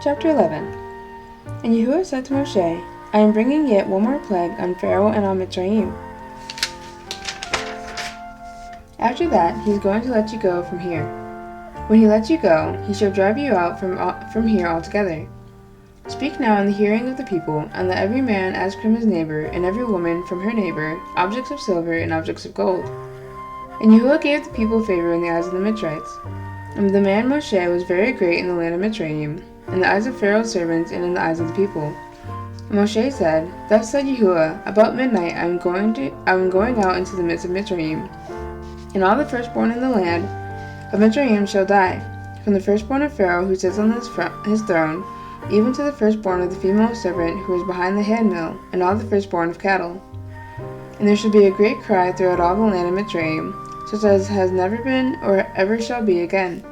Chapter 11. And Yahuwah said to Moshe, I am bringing yet one more plague on Pharaoh and on Mitzrayim. After that, he is going to let you go from here. When he lets you go, he shall drive you out from here altogether. Speak now in the hearing of the people, and let every man ask from his neighbor, and every woman from her neighbor, objects of silver and objects of gold. And Yahuwah gave the people favor in the eyes of the Mitzrites. And the man Moshe was very great in the land of Mitzrayim, in the eyes of Pharaoh's servants and in the eyes of the people. And Moshe said, Thus said Yahuwah, about midnight I am going out into the midst of Mitzrayim, and all the firstborn in the land of Mitzrayim shall die, from the firstborn of Pharaoh who sits on his throne, even to the firstborn of the female servant who is behind the handmill, and all the firstborn of cattle. And there shall be a great cry throughout all the land of Mitzrayim, such as has never been or ever shall be again.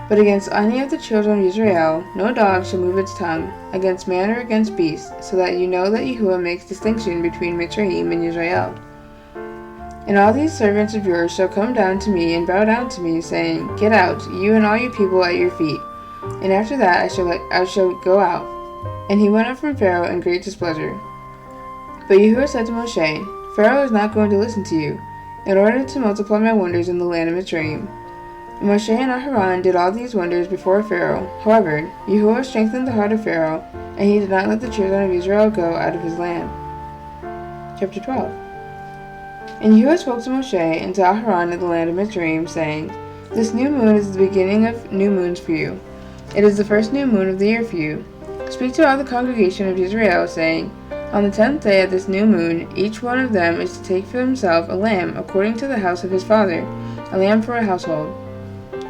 But against any of the children of Israel no dog shall move its tongue, against man or against beast, so that you know that Yahuwah makes distinction between Mitzrayim and Israel. And all these servants of yours shall come down to me and bow down to me, saying, Get out, you and all your people at your feet. And after that I shall go out. And he went up from Pharaoh in great displeasure. But Yahuwah said to Moshe, Pharaoh is not going to listen to you, in order to multiply my wonders in the land of Mitzrayim. And Moshe and Aharon did all these wonders before Pharaoh. However, Yahuwah strengthened the heart of Pharaoh, and he did not let the children of Israel go out of his land. Chapter 12. And Yahuwah spoke to Moshe and to Aharon in the land of Mitzrayim, saying, This new moon is the beginning of new moons for you. It is the first new moon of the year for you. Speak to all the congregation of Israel, saying, On the 10th day of this new moon, each one of them is to take for himself a lamb according to the house of his father, a lamb for a household.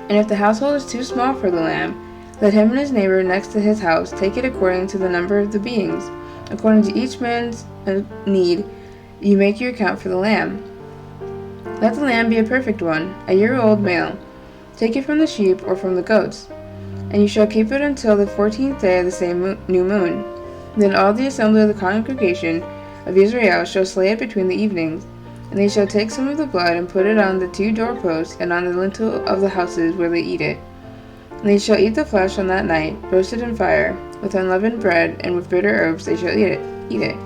And if the household is too small for the lamb, let him and his neighbor next to his house take it according to the number of the beings. According to each man's need, you make your account for the lamb. Let the lamb be a perfect one, a year-old male. Take it from the sheep or from the goats. And you shall keep it until the 14th day of the same new moon. Then all the assembly of the congregation of Israel shall slay it between the evenings. And they shall take some of the blood and put it on the 2 doorposts and on the lintel of the houses where they eat it. And they shall eat the flesh on that night, roasted in fire, with unleavened bread, and with bitter herbs they shall eat it.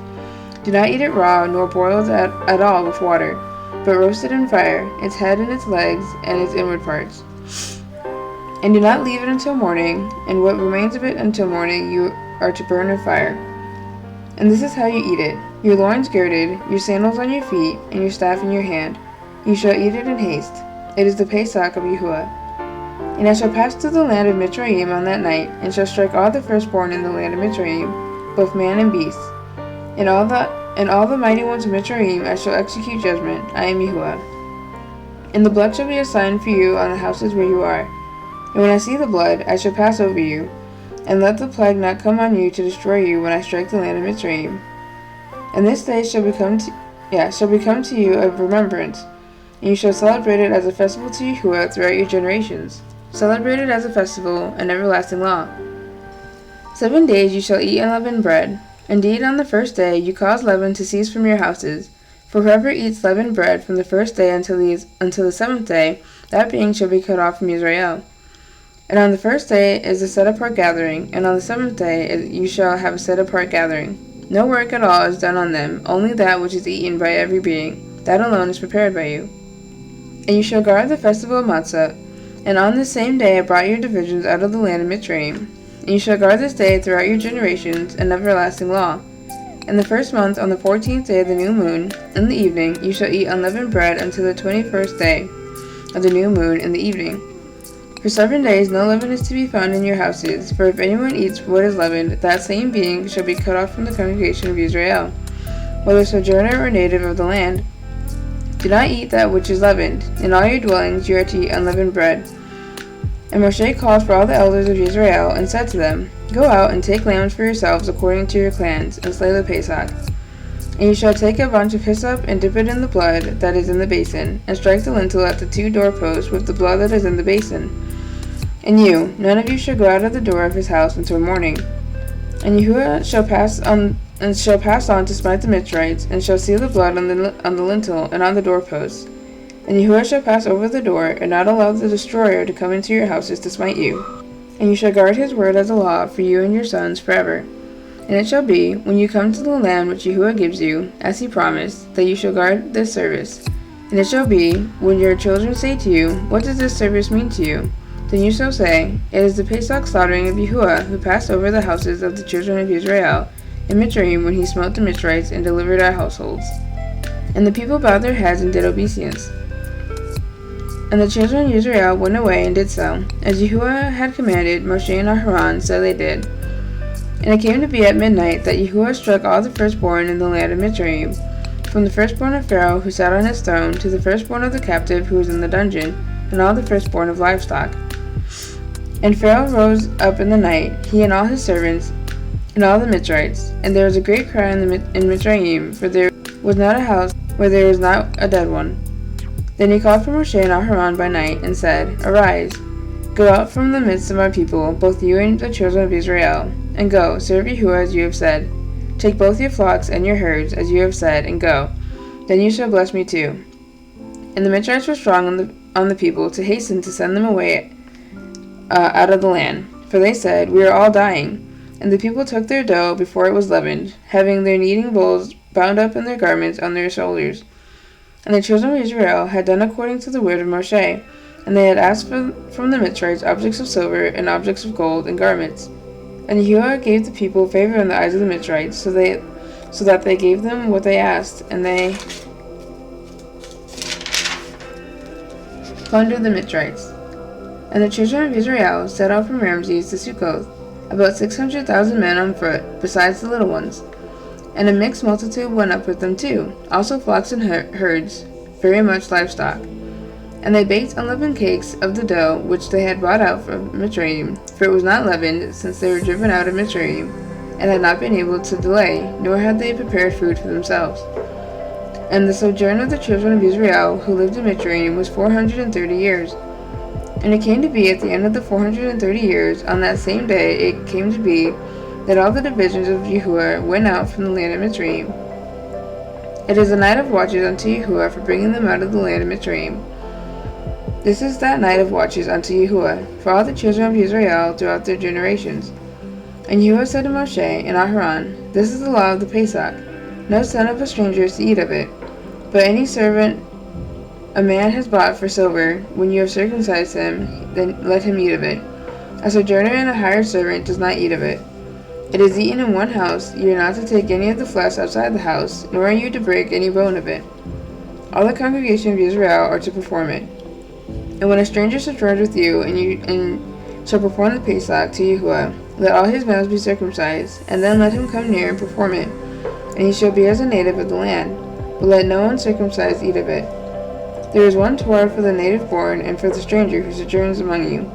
Do not eat it raw, nor boiled at all with water, but roasted in fire, its head and its legs and its inward parts. And do not leave it until morning, and what remains of it until morning you are to burn with fire. And this is how you eat it: your loins girded, your sandals on your feet, and your staff in your hand. You shall eat it in haste. It is the Pesach of Yahuwah. And I shall pass through the land of Mitzrayim on that night, and shall strike all the firstborn in the land of Mitzrayim, both man and beast. And all the mighty ones of Mitzrayim I shall execute judgment. I am Yahuwah. And the blood shall be a sign for you on the houses where you are. And when I see the blood, I shall pass over you, and let the plague not come on you to destroy you when I strike the land of Mitzrayim. And this day shall become to you a remembrance, and you shall celebrate it as a festival to Yahuwah throughout your generations. Celebrate it as a festival, an everlasting law. 7 days you shall eat unleavened bread. Indeed, on the first day you cause leaven to cease from your houses. For whoever eats leavened bread from the first day until the 7th day, that being shall be cut off from Israel. And on the first day is a set-apart gathering, and on the 7th day you shall have a set-apart gathering. No work at all is done on them, only that which is eaten by every being. That alone is prepared by you. And you shall guard the festival of Matzah. And on this same day I brought your divisions out of the land of Mitzrayim. And you shall guard this day throughout your generations, an everlasting law. In the first month, on the 14th day of the new moon, in the evening, you shall eat unleavened bread until the 21st day of the new moon in the evening. For 7 days no leaven is to be found in your houses, for if anyone eats what is leavened, that same being shall be cut off from the congregation of Israel, whether sojourner or native of the land. Do not eat that which is leavened. In all your dwellings you are to eat unleavened bread. And Moshe called for all the elders of Israel, and said to them, Go out and take lambs for yourselves according to your clans, and slay the Pesach. And you shall take a bunch of hyssop, and dip it in the blood that is in the basin, and strike the lintel at the 2 doorposts with the blood that is in the basin. And none of you shall go out of the door of his house until morning. And Yahuwah shall pass on to smite the Mitzrites, and shall seal the blood on the lintel and on the doorposts. And Yahuwah shall pass over the door, and not allow the destroyer to come into your houses to smite you. And you shall guard his word as a law for you and your sons forever. And it shall be, when you come to the land which Yahuwah gives you, as he promised, that you shall guard this service. And it shall be, when your children say to you, what does this service mean to you? Then you shall say, it is the Pesach slaughtering of Yahuwah, who passed over the houses of the children of Israel in Mitzrayim when he smote the Mitzrites and delivered our households. And the people bowed their heads and did obeisance. And the children of Israel went away and did so, as Yahuwah had commanded Moshe and Aharon, so they did. And it came to be at midnight that Yahuwah struck all the firstborn in the land of Mitzrayim, from the firstborn of Pharaoh who sat on his throne to the firstborn of the captive who was in the dungeon, and all the firstborn of livestock. And Pharaoh rose up in the night, he and all his servants, and all the Mitzrites, and there was a great cry in Mitzrayim, for there was not a house where there was not a dead one. Then he called for Moshe and Aharon by night, and said, Arise, go out from the midst of my people, both you and the children of Israel, and go, serve Yahuwah as you have said. Take both your flocks and your herds, as you have said, and go. Then you shall bless me too. And the Mitzrites were strong on the people to hasten to send them away out of the land, for they said, We are all dying. And the people took their dough before it was leavened, having their kneading bowls bound up in their garments on their shoulders. And the children of Israel had done according to the word of Moshe, and they had asked from the Mitzrites objects of silver and objects of gold and garments. And Yahuwah gave the people favor in the eyes of the Mitzrites, so that they gave them what they asked, and they plundered the Mitzrites. And the children of Israel set out from Ramses to Succoth, about 600,000 men on foot, besides the little ones. And a mixed multitude went up with them too, also flocks and herds, very much livestock. And they baked unleavened cakes of the dough which they had brought out from Mitzrayim, for it was not leavened, since they were driven out of Mitzrayim, and had not been able to delay, nor had they prepared food for themselves. And the sojourn of the children of Israel, who lived in Mitzrayim, was 430 years. And it came to be at the end of the 430 years, on that same day it came to be, that all the divisions of Yahuwah went out from the land of Mitzrayim. It is a night of watches unto Yahuwah for bringing them out of the land of Mitzrayim. This is that night of watches unto Yahuwah, for all the children of Israel throughout their generations. And Yahuwah said to Moshe and Aharon, This is the law of the Pesach. No son of a stranger is to eat of it, but any servant a man has bought for silver, when you have circumcised him, then let him eat of it. A sojourner and a hired servant does not eat of it. It is eaten in one house. You are not to take any of the flesh outside the house, nor are you to break any bone of it. All the congregation of Israel are to perform it. And when a stranger sojourns with you, and shall perform the Pesach to Yahuwah, let all his males be circumcised, and then let him come near and perform it. And he shall be as a native of the land, but let no uncircumcised eat of it. There is one Torah for the native born, and for the stranger who sojourns among you.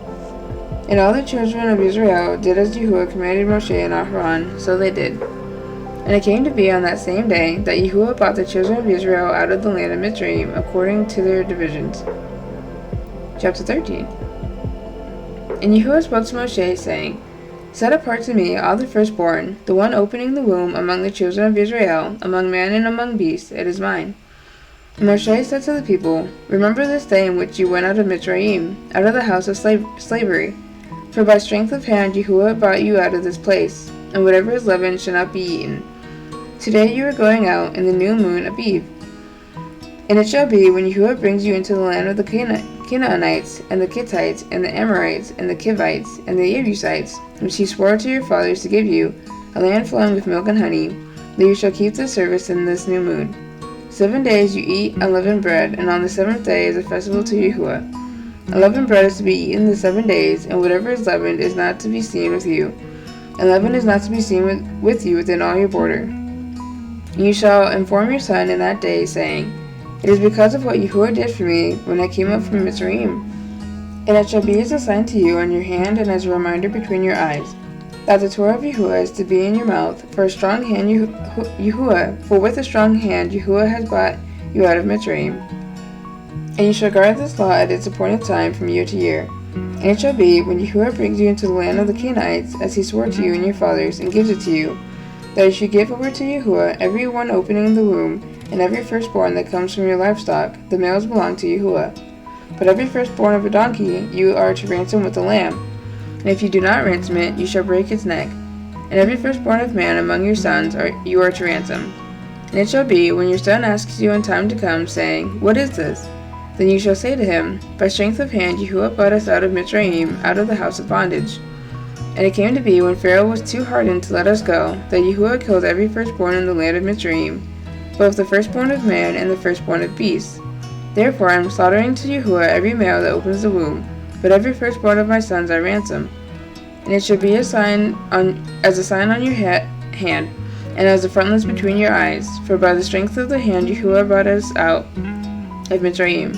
And all the children of Israel did as Yahuwah commanded Moshe and Aharon, so they did. And it came to be on that same day that Yahuwah brought the children of Israel out of the land of Mitzrayim according to their divisions. Chapter 13. And Yahuwah spoke to Moshe, saying, Set apart to me all the firstborn, the one opening the womb among the children of Israel, among man and among beast, it is mine. And Moshe said to the people, Remember this day in which you went out of Mitzrayim, out of the house of slavery. For by strength of hand Yahuwah brought you out of this place, and whatever is leavened shall not be eaten. Today you are going out in the new moon Abib. And it shall be, when Yahuwah brings you into the land of the Canaanites, and the Kittites, and the Amorites, and the Kivites, and the Jebusites, which he swore to your fathers to give you, a land flowing with milk and honey, that you shall keep the service in this new moon. 7 days you eat unleavened bread, and on the 7th day is a festival to Yahuwah. Unleavened bread is to be eaten the 7 days, and whatever is leavened is not to be seen with you. And leaven is not to be seen with you within all your border. And you shall inform your son in that day, saying, It is because of what Yahuwah did for me when I came up from Mitzrayim. And it shall be as a sign to you on your hand and as a reminder between your eyes, that the Torah of Yahuwah is to be in your mouth, for with a strong hand Yahuwah has brought you out of Mitzrayim. And you shall guard this law at its appointed time from year to year. And it shall be, when Yahuwah brings you into the land of the Canaanites, as he swore to you and your fathers, and gives it to you, that you should give over to Yahuwah every one opening the womb, and every firstborn that comes from your livestock. The males belong to Yahuwah. But every firstborn of a donkey you are to ransom with a lamb. and if you do not ransom it, you shall break its neck. And every firstborn of man among your sons you are to ransom. And it shall be, when your son asks you in time to come, saying, What is this? Then you shall say to him, By strength of hand Yahuwah brought us out of Mitzrayim, out of the house of bondage. And it came to be, when Pharaoh was too hardened to let us go, that Yahuwah killed every firstborn in the land of Mitzrayim, both the firstborn of man and the firstborn of beasts. Therefore I am slaughtering to Yahuwah every male that opens the womb, but every firstborn of my sons I ransom. And it shall be as a sign on your hand, and as a frontlets between your eyes, for by the strength of the hand Yahuwah brought us out of Mitzrayim.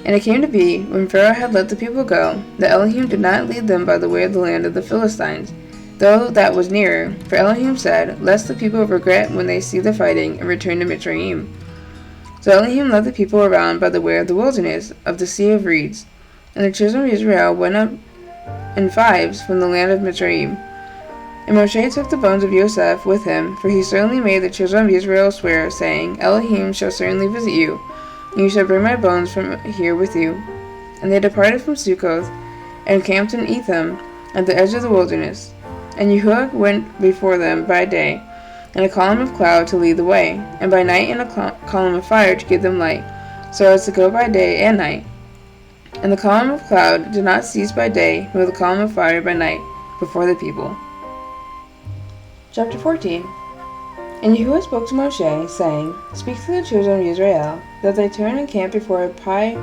And it came to be, when Pharaoh had let the people go, that Elohim did not lead them by the way of the land of the Philistines, though that was nearer, for Elohim said, Lest the people regret when they see the fighting, and return to Mitzrayim. So Elohim led the people around by the way of the wilderness, of the sea of reeds. And the children of Israel went up in fives from the land of Mitzrayim. And Moshe took the bones of Yosef with him, for he certainly made the children of Israel swear, saying, Elohim shall certainly visit you, and you shall bring my bones from here with you. And they departed from Succoth, and camped in Etham, at the edge of the wilderness. And Yahuwah went before them by day, in a column of cloud to lead the way, and by night in a column of fire to give them light, so as to go by day and night. And the column of cloud did not cease by day, nor the column of fire by night, before the people. Chapter 14. And Yahuwah spoke to Moshe, saying, Speak to the children of Israel, that they turn and camp before Pi-hahiroth,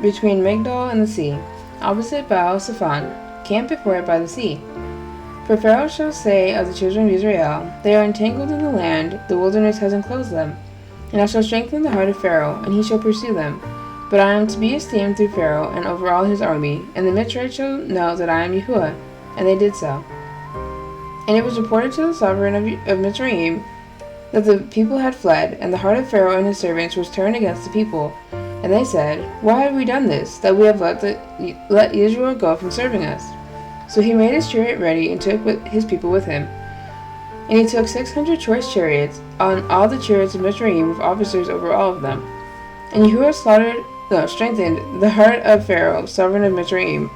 between Migdol and the sea, opposite Baal-Zephon. Camp before it by the sea. For Pharaoh shall say of the children of Israel, They are entangled in the land, the wilderness has enclosed them. And I shall strengthen the heart of Pharaoh, and he shall pursue them. But I am to be esteemed through Pharaoh and over all his army, and the Mitzrites shall know that I am Yahuwah. And they did so. And it was reported to the sovereign of Mitzrayim that the people had fled, and the heart of Pharaoh and his servants was turned against the people. And they said, Why have we done this, that we have let Israel go from serving us? So he made his chariot ready, and took his people with him. And he took 600 choice chariots, on all the chariots of Mitzrayim, with officers over all of them. And Yahuwah strengthened the heart of Pharaoh, sovereign of Mitzrayim,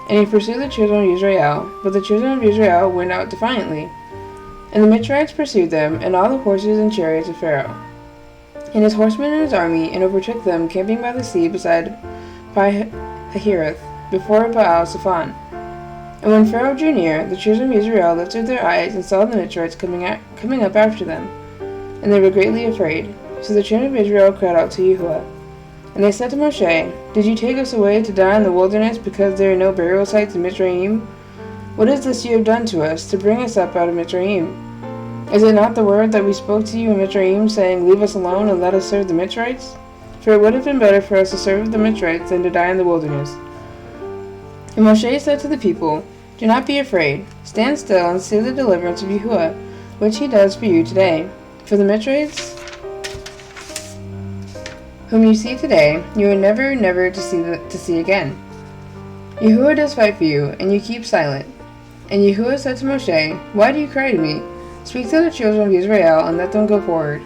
and he pursued the children of Israel, but the children of Israel went out defiantly. And the Mitzrites pursued them, and all the horses and chariots of Pharaoh, and his horsemen and his army, and overtook them, camping by the sea beside Pi-hahiroth, before Baal-Zephon. And when Pharaoh drew near, the children of Israel lifted their eyes, and saw the Mitzrites coming up after them, and they were greatly afraid. So the children of Israel cried out to Yahuwah. And they said to Moshe, Did you take us away to die in the wilderness, because there are no burial sites in Mitzrayim? What is this you have done to us, to bring us up out of Mitzrayim? Is it not the word that we spoke to you in Mitzrayim, saying, Leave us alone, and let us serve the Mitzrites? For it would have been better for us to serve the Mitzrites than to die in the wilderness. And Moshe said to the people, Do not be afraid. Stand still, and see the deliverance of Yahuwah, which he does for you today. For the Mitzrites whom you see today, you are never to see again. Yahuwah does fight for you, and you keep silent. And Yahuwah said to Moshe, Why do you cry to me? Speak to the children of Israel, and let them go forward.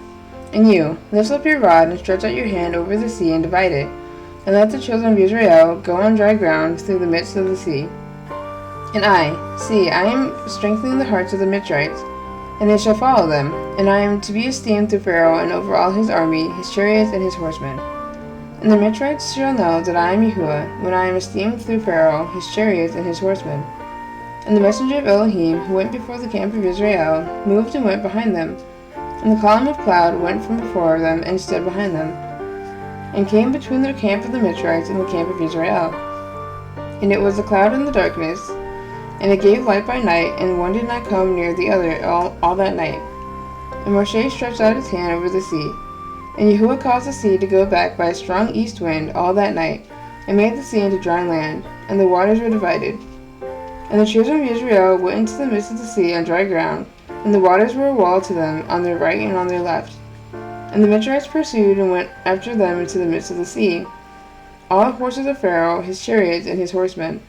And you, lift up your rod, and stretch out your hand over the sea, and divide it. And let the children of Israel go on dry ground through the midst of the sea. And I am strengthening the hearts of the Mitzrites, and they shall follow them, and I am to be esteemed through Pharaoh and over all his army, his chariots, and his horsemen. And the Mitzrites shall know that I am Yahuwah, when I am esteemed through Pharaoh, his chariots, and his horsemen. And the messenger of Elohim, who went before the camp of Israel, moved and went behind them. And the column of cloud went from before them, and stood behind them, and came between the camp of the Mitzrites and the camp of Israel. And it was the cloud and the darkness, and it gave light by night, and one did not come near the other all that night. And Moshe stretched out his hand over the sea. And Yahuwah caused the sea to go back by a strong east wind all that night, and made the sea into dry land, and the waters were divided. And the children of Israel went into the midst of the sea on dry ground, and the waters were a wall to them on their right and on their left. And the Mitzrites pursued and went after them into the midst of the sea, all the horses of Pharaoh, his chariots, and his horsemen.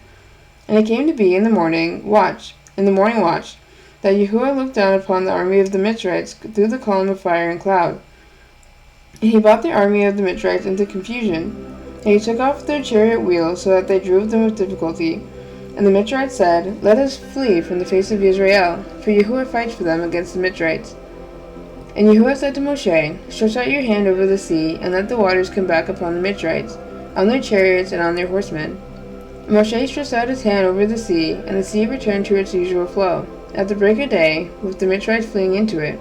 And it came to be in the morning watch, that Yahuwah looked down upon the army of the Mitzrites through the column of fire and cloud. And he brought the army of the Mitzrites into confusion, And he took off their chariot wheels so that they drove them with difficulty. And the Mitzrites said, Let us flee from the face of Israel, for Yahuwah fights for them against the Mitzrites. And Yahuwah said to Moshe, Stretch out your hand over the sea, and let the waters come back upon the Mitzrites, on their chariots and on their horsemen. And Moshe stretched out his hand over the sea, and the sea returned to its usual flow, at the break of day, with the Mitzrites fleeing into it.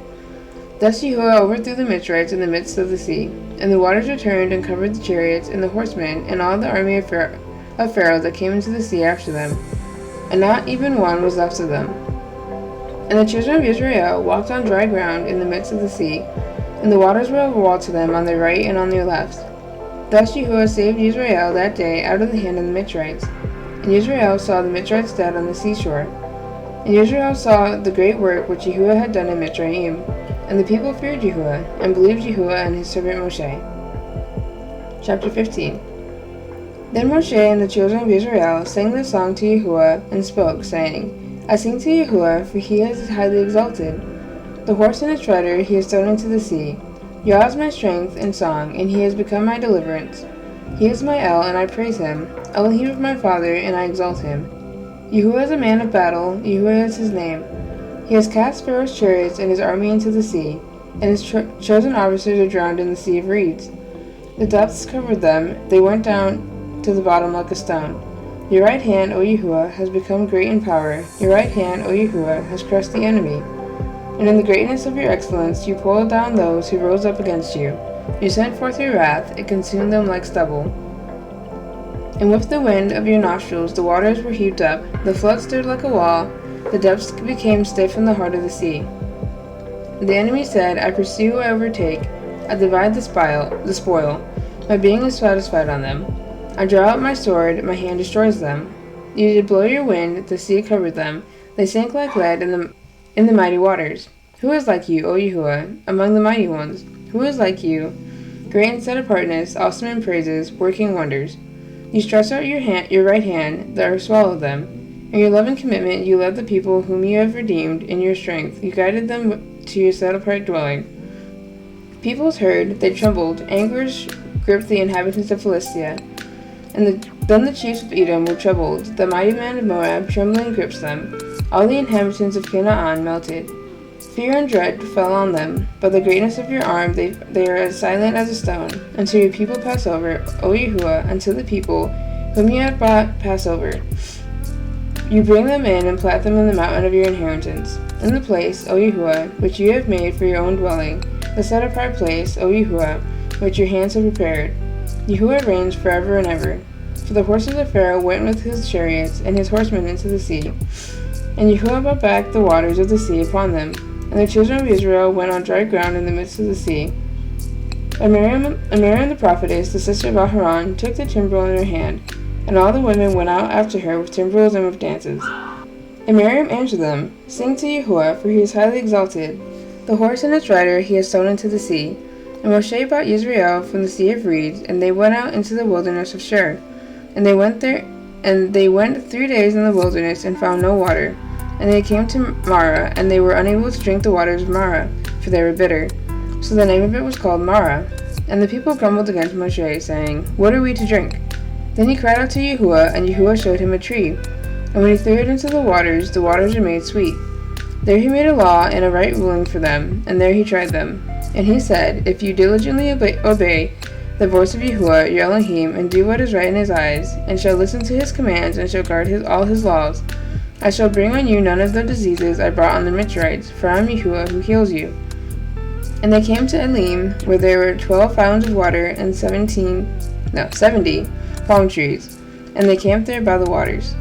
Thus Yahuwah overthrew the Mitzrites in the midst of the sea, and the waters returned and covered the chariots and the horsemen and all the army of Pharaoh that came into the sea after them, and not even one was left of them. And the children of Israel walked on dry ground in the midst of the sea, and the waters were a wall to them on their right and on their left. Thus Yahuwah saved Israel that day out of the hand of the Mitzrites. And Israel saw the Mitzrites dead on the seashore. And Israel saw the great work which Yahuwah had done in Mitzrayim. And the people feared Yahuwah, and believed Yahuwah and his servant Moshe. Chapter 15. Then Moshe and the children of Israel sang this song to Yahuwah, and spoke, saying, I sing to Yahuwah, for he is highly exalted. The horse and its rider he has thrown into the sea. Yah is my strength and song, and he has become my deliverance. He is my El, and I praise him. Elohim of my father, and I exalt him. Yahuwah is a man of battle, Yahuwah is his name. He has cast Pharaoh's chariots and his army into the sea, and his chosen officers are drowned in the sea of reeds. The depths covered them, they went down to the bottom like a stone. Your right hand, O Yahuwah, has become great in power. Your right hand, O Yahuwah, has crushed the enemy. And in the greatness of your excellence you pulled down those who rose up against you. You sent forth your wrath, it consumed them like stubble. And with the wind of your nostrils the waters were heaped up, the flood stood like a wall, the depths became stiff in the heart of the sea. The enemy said, I pursue, I overtake, I divide the spoil. My being is satisfied on them. I draw out my sword, my hand destroys them. You did blow your wind, the sea covered them. They sank like lead in the mighty waters. Who is like you, O Yahuwah, among the mighty ones? Who is like you, great in set apartness, awesome in praises, working wonders? You stretched out your right hand, that swallowed them. In your loving commitment you led the people whom you have redeemed. In your strength you guided them to your set-apart dwelling. Peoples heard, they trembled, anguish gripped the inhabitants of Philistia. And then the chiefs of Edom were troubled, the mighty man of Moab trembling grips them. All the inhabitants of Canaan melted. Fear and dread fell on them, but the greatness of your arm they are as silent as a stone, until your people pass over, O Yahuwah, until the people whom you have brought pass over. You bring them in and plant them in the mountain of your inheritance, in the place, O Yahuwah, which you have made for your own dwelling, the set-apart place, O Yahuwah, which your hands have prepared. Yahuwah reigns forever and ever. For the horses of Pharaoh went with his chariots and his horsemen into the sea. And Yahuwah brought back the waters of the sea upon them, and the children of Israel went on dry ground in the midst of the sea. And Miriam the prophetess, the sister of Aharon, took the timbrel in her hand, and all the women went out after her with timbrels and with dances. And Miriam answered them, Sing to Yahuwah, for he is highly exalted. The horse and its rider he has thrown into the sea. And Moshe brought Israel from the sea of reeds, and they went out into the wilderness of Shur. And they went 3 days in the wilderness, and found no water. And they came to Marah, and they were unable to drink the waters of Marah, for they were bitter. So the name of it was called Marah. And the people grumbled against Moshe, saying, What are we to drink? Then he cried out to Yahuwah, and Yahuwah showed him a tree. And when he threw it into the waters were made sweet. There he made a law and a right ruling for them, and there he tried them. And he said, If you diligently obey the voice of Yahuwah, your Elohim, and do what is right in his eyes, and shall listen to his commands, and shall guard all his laws, I shall bring on you none of the diseases I brought on the Mitzrites, for I am Yahuwah who heals you. And they came to Elim, where there were 12 fountains of water and 70 palm trees, and they camped there by the waters.